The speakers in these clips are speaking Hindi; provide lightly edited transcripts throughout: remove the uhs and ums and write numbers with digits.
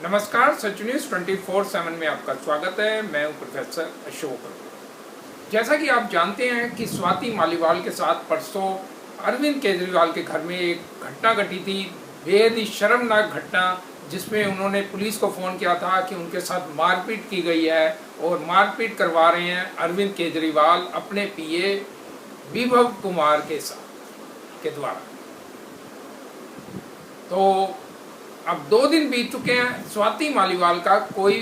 नमस्कार, सच न्यूज़ 24/7 में आपका स्वागत है। मैं हूं प्रोफेसर अशोक। जैसा कि आप जानते हैं कि स्वाति मालीवाल के साथ परसों अरविंद केजरीवाल के घर में एक घटना घटी थी, बेहद ही शर्मनाक घटना, जिसमें उन्होंने पुलिस को फ़ोन किया था कि उनके साथ मारपीट की गई है और मारपीट करवा रहे हैं अरविंद केजरीवाल अपने पीए विभव कुमार के साथ के द्वारा। तो अब 2 दिन बीत चुके हैं, स्वाति मालीवाल का कोई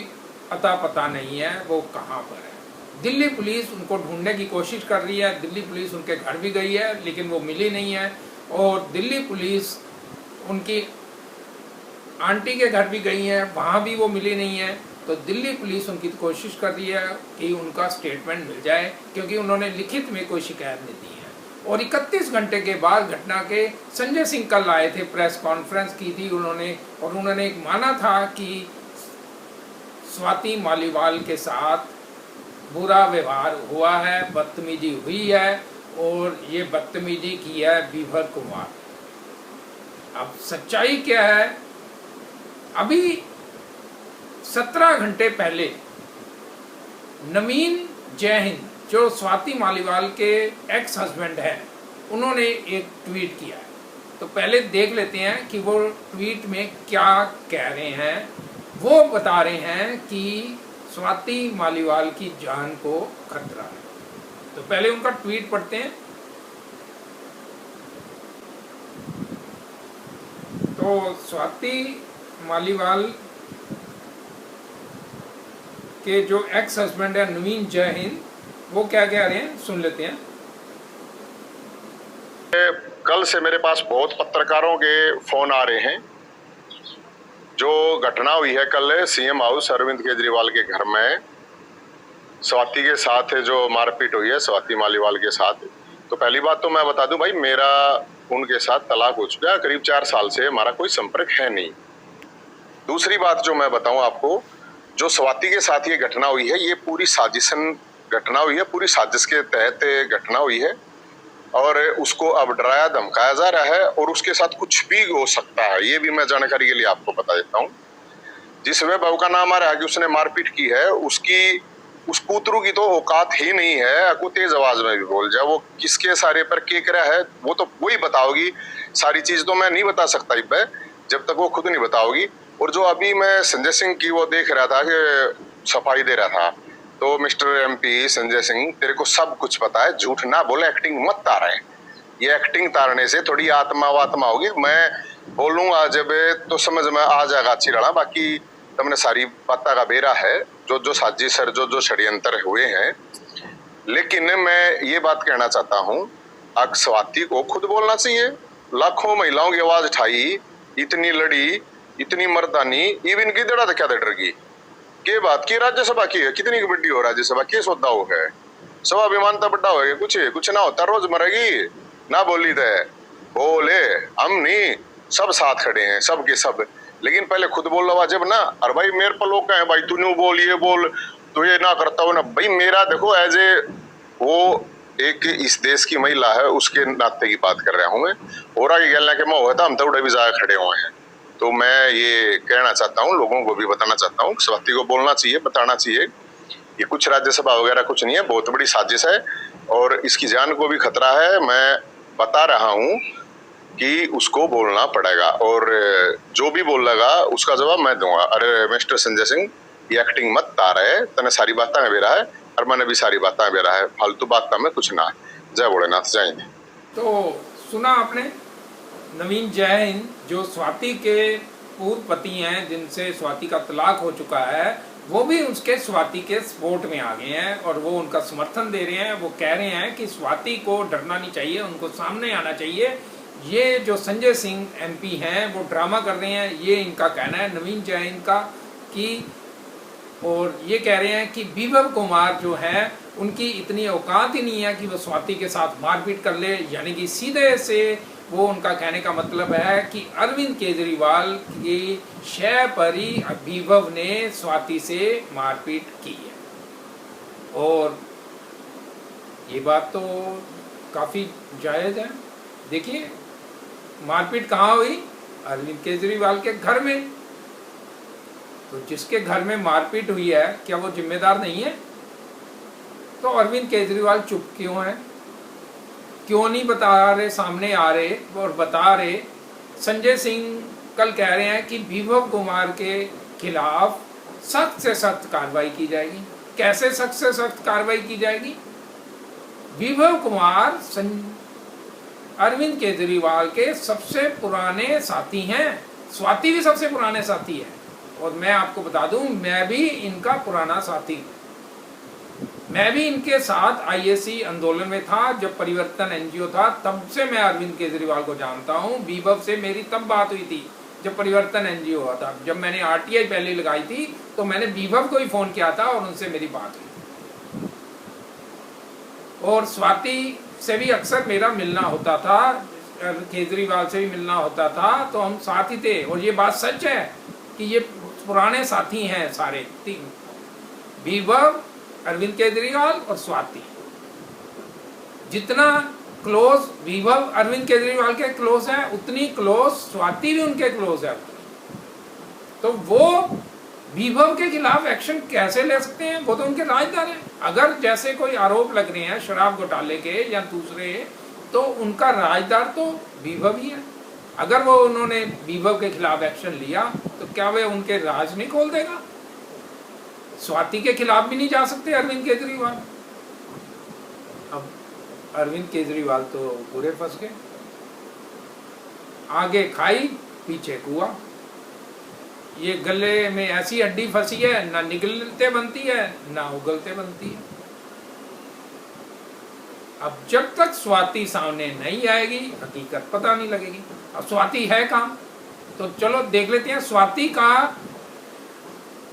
अता पता नहीं है, वो कहाँ पर है। दिल्ली पुलिस उनको ढूंढने की कोशिश कर रही है, दिल्ली पुलिस उनके घर भी गई है लेकिन वो मिली नहीं है, और दिल्ली पुलिस उनकी आंटी के घर भी गई है, वहाँ भी वो मिली नहीं है। तो दिल्ली पुलिस उनकी कोशिश कर रही है कि उनका स्टेटमेंट मिल जाए, क्योंकि उन्होंने लिखित में कोई शिकायत नहीं दी है। और 31 घंटे के बाद घटना के संजय सिंह कल आए थे, प्रेस कॉन्फ्रेंस की थी उन्होंने एक माना था कि स्वाति मालीवाल के साथ बुरा व्यवहार हुआ है, बदतमीजी हुई है, और ये बदतमीजी की है विभव कुमार। अब सच्चाई क्या है? अभी 17 घंटे पहले नवीन जयहिंद, जो स्वाति मालीवाल के एक्स हस्बैंड हैं, उन्होंने एक ट्वीट किया है। तो पहले देख लेते हैं कि वो ट्वीट में क्या कह रहे हैं। वो बता रहे हैं कि स्वाति मालीवाल की जान को खतरा है। तो पहले उनका ट्वीट पढ़ते हैं। तो स्वाति मालीवाल के जो एक्स हस्बैंड है नवीन जयहिंद, वो क्या कह रहे हैं, सुन लेते हैं। कल से मेरे पास बहुत पत्रकारों के फोन आ रहे हैं। जो घटना हुई है कल सीएम हाउस अरविंद केजरीवाल के घर में स्वाति के साथ जो मारपीट हुई है स्वाति मालीवाल के साथ, तो पहली बात तो मैं बता दूं भाई, मेरा उनके साथ तलाक हो चुका है, करीब 4 साल से हमारा कोई संपर्क है नहीं। दूसरी बात जो मैं बताऊं आपको, जो स्वाति के साथ ये घटना हुई है, ये पूरी साजिशन घटना हुई है, पूरी साजिश के तहत घटना हुई है, और उसको अब डराया धमकाया जा रहा है, और उसके साथ कुछ भी हो सकता है, ये भी मैं जानकारी के लिए आपको बता देता हूँ। जिस वैभव का नाम आ रहा है कि उसने मारपीट की है, उस पुत्रु की तो औकात ही नहीं है, को तेज आवाज में भी बोल जाए। वो किसके सारे पर केकरा है वो तो वही बताओगी, सारी चीज तो मैं नहीं बता सकता जब तक वो खुद नहीं बताओगी। और जो अभी मैं संजय सिंह की वो देख रहा था कि सफाई दे रहा था, तो मिस्टर एमपी संजय सिंह, तेरे को सब कुछ पता है, झूठ ना बोले, एक्टिंग मत तारे। ये एक्टिंग तारने से थोड़ी आत्मा होगी। मैं बोलूंगा जब तो समझ में आ जाएगा अच्छी रहा। बाकी तुमने सारी बातें का बेरा है, जो साजिश और जो षड्यंत्र हुए हैं। लेकिन मैं ये बात कहना चाहता हूँ, अब स्वाति को खुद बोलना चाहिए। लाखों महिलाओं की आवाज उठाई, इतनी लड़ी, इतनी मर्दानी, इवन की दड़ा क्या डरगी के बात की राज्यसभा की है, कितनी बड़ी हो राज्यसभा, के सौदा हो है, स्वाभिमानता बड़ा हो, कुछ ना होता, रोज मरेगी ना बोली थे, बोले हम नहीं, सब साथ खड़े हैं, सब के सब। लेकिन पहले खुद बोल रहा जब ना, अरे भाई मेरे पर लोग कहें भाई तू न्यू बोल, ये बोल, तो ये ना करता हो ना भाई। मेरा देखो एज ए वो एक इस देश की महिला है, उसके नाते की बात कर रहा हूँ मैं। और आगे गलने के मोह था, हम तो उड़े भी ज्यादा खड़े हुए हैं। तो मैं ये कहना चाहता हूँ, लोगों को भी बताना चाहता हूँ, स्वाति को बोलना चाहिए, बताना चाहिए, ये कुछ राज्यसभा वगैरह कुछ नहीं है, बहुत बड़ी साजिश है और इसकी जान को भी खतरा है। मैं बता रहा हूँ कि उसको बोलना पड़ेगा, और जो भी बोलेगा उसका जवाब मैं दूंगा। अरे मिस्टर संजय सिंह, ये एक्टिंग मत तार है, तने सारी बातें में बेरा है और मैंने भी सारी बातें में बेरा है, फालतू बात में कुछ ना है। जय भोलेनाथ, जय हिंद। तो सुना आपने, नवीन जैन जो स्वाति के पूर्व पति हैं, जिनसे स्वाति का तलाक हो चुका है, वो भी उसके स्वाति के सपोर्ट में आ गए हैं और वो उनका समर्थन दे रहे हैं। वो कह रहे हैं कि स्वाति को डरना नहीं चाहिए, उनको सामने आना चाहिए। ये जो संजय सिंह एमपी हैं वो ड्रामा कर रहे हैं, ये इनका कहना है नवीन जैन का। कि और ये कह रहे हैं कि विभव कुमार जो है, उनकी इतनी औकात ही नहीं है कि वो स्वाति के साथ मारपीट कर ले। यानी कि सीधे से वो उनका कहने का मतलब है कि अरविंद केजरीवाल की शय पर ही विभव ने स्वाति से मारपीट की है। और ये बात तो काफ़ी जायज़ है। देखिए मारपीट कहाँ हुई? अरविंद केजरीवाल के घर में। तो जिसके घर में मारपीट हुई है क्या वो जिम्मेदार नहीं है? तो अरविंद केजरीवाल चुप क्यों है? क्यों नहीं बता रहे, सामने आ रहे और बता रहे? संजय सिंह कल कह रहे हैं कि विभव कुमार के खिलाफ सख्त से सख्त कार्रवाई की जाएगी। कैसे सख्त से सख्त कार्रवाई की जाएगी? विभव कुमार अरविंद केजरीवाल के सबसे पुराने साथी हैं। स्वाति भी सबसे पुराने साथी है। और मैं आपको बता दूं, मैं भी इनका पुराना साथी हूं। मैं भी इनके साथ आईएससी आंदोलन में था, जब परिवर्तन एनजीओ था, तब से मैं अरविंद केजरीवाल को जानता हूं। विभव से मेरी तब बात हुई थी जब परिवर्तन एनजीओ हुआ था। जब मैंने आरटीआई पहले लगाई थी तो मैंने विभव को ही फोन किया था और उनसे मेरी बात हुई। और स्वाति से भी अक्सर मेरा मिलना होता था, केजरीवाल से भी मिलना होता था, तो हम साथ ही थे। और ये बात सच है कि ये पुराने साथी हैं सारे तीन, विभव, अरविंद केजरीवाल और स्वाति। जितना क्लोज विभव अरविंद केजरीवाल के क्लोज है, उतनी क्लोज स्वाति भी उनके क्लोज है। तो वो विभव के खिलाफ एक्शन कैसे ले सकते हैं? वो तो उनके राजदार हैं। अगर जैसे कोई आरोप लग रहे हैं शराब घोटाले के या दूसरे, तो उनका राजदार तो विभव ही है। अगर वो उन्होंने विभव के खिलाफ एक्शन लिया तो क्या वे उनके राज नहीं खोल देगा? स्वाति के खिलाफ भी नहीं जा सकते अरविंद केजरीवाल। अब अरविंद केजरीवाल तो पूरे फंस गए। आगे खाई पीछे कुआं। ये गले में ऐसी हड्डी फंसी है, ना निगलते बनती है ना उगलते बनती है। अब जब तक स्वाति सामने नहीं आएगी हकीकत पता नहीं लगेगी। अब स्वाति है कहाँ? तो चलो देख लेते हैं स्वाति का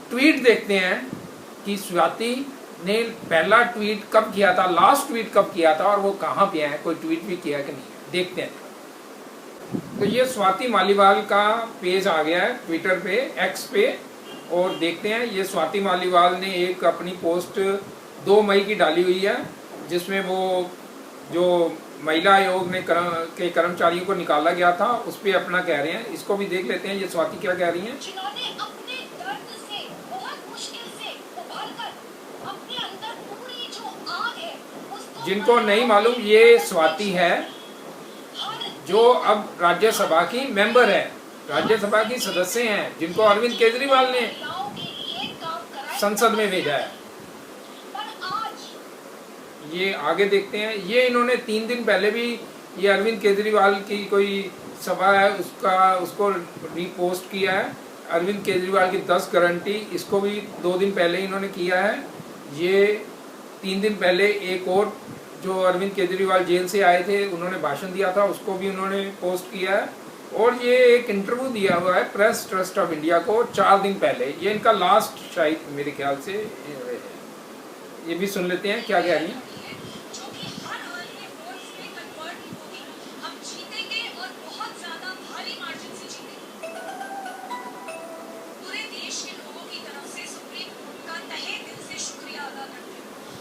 ट्वीट देखते हैं कि स्वाति ने पहला ट्वीट कब किया था, लास्ट ट्वीट कब किया था और वो कहाँ पे है, कोई ट्वीट भी किया कि नहीं, देखते हैं। तो ये स्वाति मालीवाल का पेज आ गया है ट्विटर पे, एक्स पे, और देखते हैं। ये स्वाति मालीवाल ने एक अपनी पोस्ट 2 मई की डाली हुई है, जिसमें वो जो महिला आयोग में के कर्मचारियों को निकाला गया था उस पर अपना कह रहे हैं। इसको भी देख लेते हैं ये स्वाति क्या कह रही हैं। जिन्होंने अपने दर्द से बहुत मुश्किल से उभरकर अपने अंदर पूरी जो आग है उसको, जिनको नहीं मालूम, ये स्वाति है जो अब राज्यसभा की मेंबर है, राज्यसभा की सदस्य हैं, जिनको अरविंद केजरीवाल ने संसद में भेजा है। ये आगे देखते हैं। ये इन्होंने 3 दिन पहले भी, ये अरविंद केजरीवाल की कोई सभा है उसको रीपोस्ट किया है। अरविंद केजरीवाल की 10 गारंटी, इसको भी 2 दिन पहले इन्होंने किया है। ये 3 दिन पहले एक और जो अरविंद केजरीवाल जेल से आए थे उन्होंने भाषण दिया था, उसको भी उन्होंने पोस्ट किया है। और ये एक इंटरव्यू दिया हुआ है प्रेस ट्रस्ट ऑफ इंडिया को 4 दिन पहले। ये इनका लास्ट शायद मेरे ख्याल से, ये भी सुन लेते हैं क्या कह रही हैं।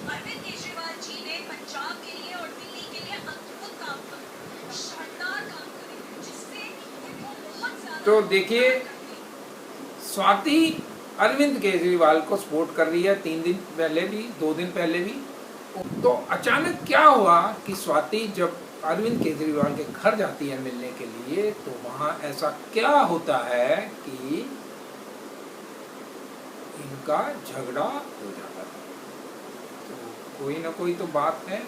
अरविंद केजरीवाल जी ने पंजाब के लिए और दिल्ली के लिए अद्भुत काम किया, शानदार काम करे, जिससे इनको बहुत ज्यादा। तो देखिए स्वाति अरविंद केजरीवाल को सपोर्ट कर रही है 3 दिन पहले भी, 2 दिन पहले भी। तो अचानक क्या हुआ कि स्वाति जब अरविंद केजरीवाल के घर जाती है मिलने के लिए, तो वहाँ ऐसा क्या होता है कि इनका झगड़ा हो जाता है। तो कोई ना कोई तो बात है।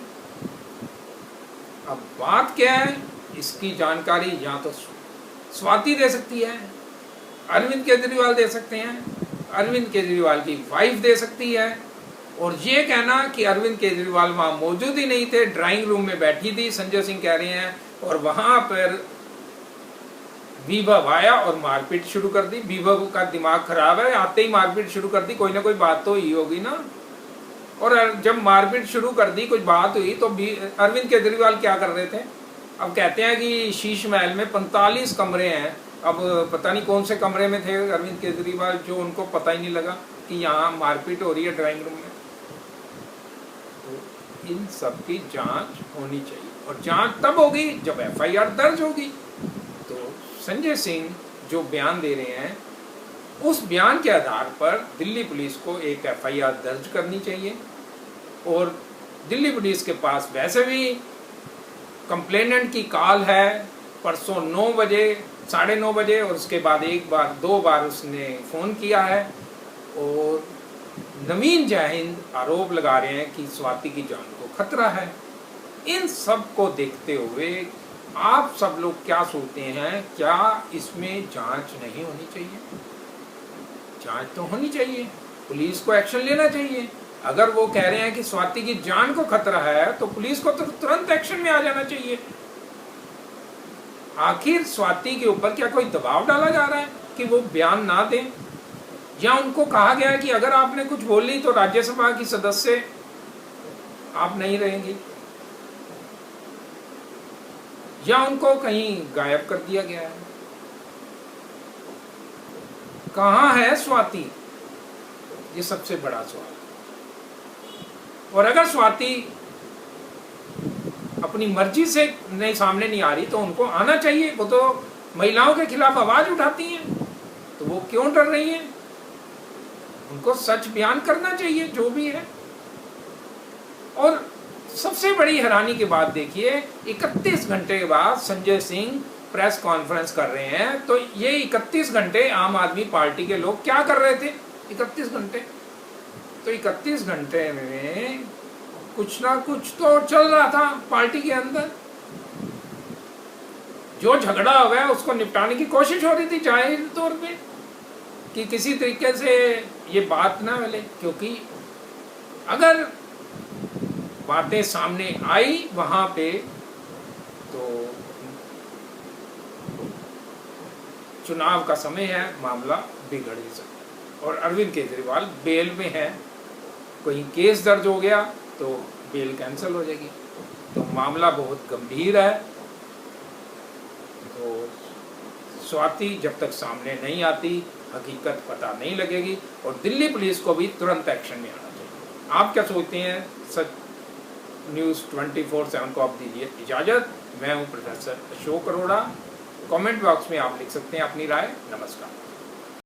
अब बात क्या है, इसकी जानकारी या तो स्वाति दे सकती है, अरविंद केजरीवाल दे सकते हैं, अरविंद केजरीवाल की वाइफ दे सकती है। और ये कहना कि अरविंद केजरीवाल वहाँ मौजूद ही नहीं थे, ड्राइंग रूम में बैठी थी, संजय सिंह कह रहे हैं, और वहाँ पर विभव आया और मारपीट शुरू कर दी। विभव का दिमाग खराब है, आते ही मारपीट शुरू कर दी। कोई ना कोई बात तो ही होगी ना। और जब मारपीट शुरू कर दी, कुछ बात हुई, तो अरविंद केजरीवाल क्या कर रहे थे? अब कहते हैं कि शीश महल में 45 कमरे हैं। अब पता नहीं कौन से कमरे में थे अरविंद केजरीवाल, जो उनको पता ही नहीं लगा कि यहाँ मारपीट हो रही है ड्राइंग रूम में। तो इन सब की जांच होनी चाहिए, और जांच तब होगी जब एफआईआर दर्ज होगी। तो संजय सिंह जो बयान दे रहे हैं उस बयान के आधार पर दिल्ली पुलिस को एक एफआईआर दर्ज करनी चाहिए। और दिल्ली पुलिस के पास वैसे भी कंप्लेनेंट की कॉल है परसों 9 बजे, 9:30 बजे, और उसके बाद एक बार 2 बार उसने फ़ोन किया है। और नवीन जयहिंद आरोप लगा रहे हैं कि स्वाति की जान को खतरा है। इन सब को देखते हुए आप सब लोग क्या सोचते हैं, क्या इसमें जांच नहीं होनी चाहिए? जांच तो होनी चाहिए, पुलिस को एक्शन लेना चाहिए। अगर वो कह रहे हैं कि स्वाति की जान को खतरा है तो पुलिस को तो तुरंत एक्शन में आ जाना चाहिए। आखिर स्वाति के ऊपर क्या कोई दबाव डाला जा रहा है कि वो बयान ना दें, या उनको कहा गया है कि अगर आपने कुछ बोली तो राज्यसभा की सदस्य आप नहीं रहेंगी, या उनको कहीं गायब कर दिया गया है? कहाँ है स्वाति? ये सबसे बड़ा सवाल। और अगर स्वाति अपनी मर्जी से नहीं सामने नहीं आ रही तो उनको आना चाहिए। वो तो महिलाओं के खिलाफ आवाज उठाती हैं, तो वो क्यों डर रही हैं? उनको सच बयान करना चाहिए जो भी है। और सबसे बड़ी हैरानी की बात देखिए, 31 घंटे के बाद संजय सिंह प्रेस कॉन्फ्रेंस कर रहे हैं। तो ये 31 घंटे आम आदमी पार्टी के लोग क्या कर रहे थे? 31 घंटे तो 31 घंटे में कुछ ना कुछ तो चल रहा था पार्टी के अंदर। जो झगड़ा हुआ है उसको निपटाने की कोशिश हो रही थी जाहिर तौर पे, कि किसी तरीके से ये बात ना मिले। क्योंकि अगर बातें सामने आई वहां पे तो चुनाव का समय है, मामला बिगड़ ही सकता। और अरविंद केजरीवाल बेल में है, कोई केस दर्ज हो गया तो बेल कैंसिल हो जाएगी। तो मामला बहुत गंभीर है। तो स्वाति जब तक सामने नहीं आती हकीकत पता नहीं लगेगी, और दिल्ली पुलिस को भी तुरंत एक्शन में आना चाहिए। आप क्या सोचते हैं? सच न्यूज़ 24/7 को आप दीजिए इजाज़त। मैं हूं professor Ashok Arora. Comment box में आप लिख सकते हैं अपनी राय। नमस्कार।